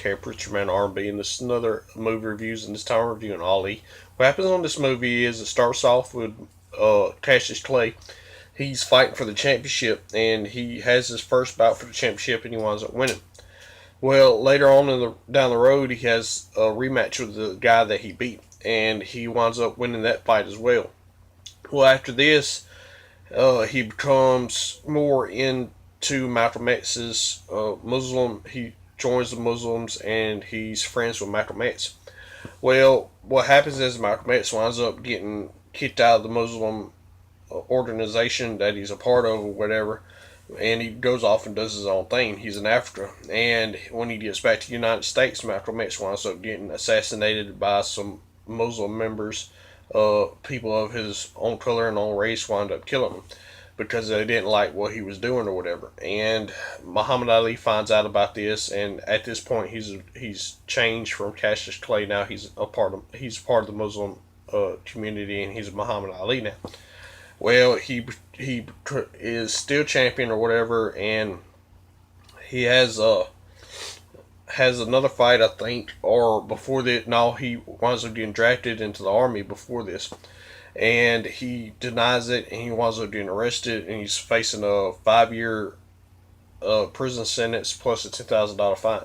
Care Preacher Man R&B, and this is another movie reviews, and this time we're reviewing Ali. What happens on this movie is it starts off with Cassius Clay. He's fighting for the championship, and he has his first bout for the championship, and he winds up winning. Well, later on down the road, he has a rematch with the guy that he beat, and he winds up winning that fight as well. Well, after this, he becomes more into Malcolm X's Muslim. He joins the Muslims and he's friends with Malcolm X. Well, what happens is Malcolm X winds up getting kicked out of the Muslim organization that he's a part of or whatever, and he goes off and does his own thing. He's in Africa, and when he gets back to the United States, Malcolm X winds up getting assassinated by some Muslim members. People of his own color and own race wind up killing him because they didn't like what he was doing or whatever. And Muhammad Ali finds out about this, and at this point, he's changed from Cassius Clay. Now he's a part of the Muslim community, and he's Muhammad Ali now. Well, he is still champion or whatever, and he has another fight, I think, or before that. No, he winds up getting drafted into the army before this, and he denies it, and he winds up getting arrested, and he's facing a 5-year prison sentence plus a $10,000 fine,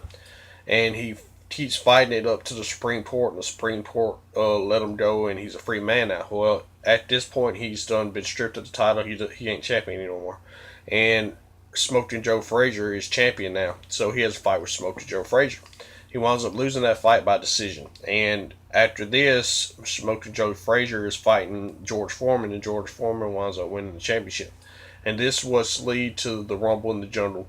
and he keeps fighting it up to the Supreme Court, and the Supreme Court let him go, and he's a free man now. Well, at this point, he's been stripped of the title. He ain't champion anymore, and Smoking Joe Frazier is champion now, so he has a fight with Smoking Joe Frazier. He winds up losing that fight by decision, and after this, Smoking Joe Frazier is fighting George Foreman, and George Foreman winds up winning the championship. And this was lead to the Rumble in the Jungle,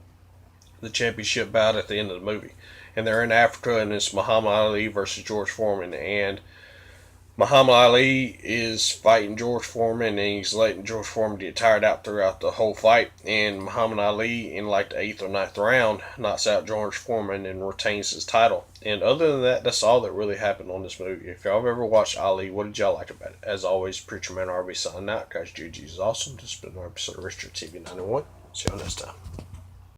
the championship bout at the end of the movie. And they're in Africa, and it's Muhammad Ali versus George Foreman, and Muhammad Ali is fighting George Foreman, and he's letting George Foreman get tired out throughout the whole fight. And Muhammad Ali, in like the 8th or 9th round, knocks out George Foreman and retains his title. And other than that, that's all that really happened on this movie. If y'all have ever watched Ali, what did y'all like about it? As always, Preacher Man RB signing out. Guys, GG is awesome. This has been another episode of Richard TV 91. See y'all next time.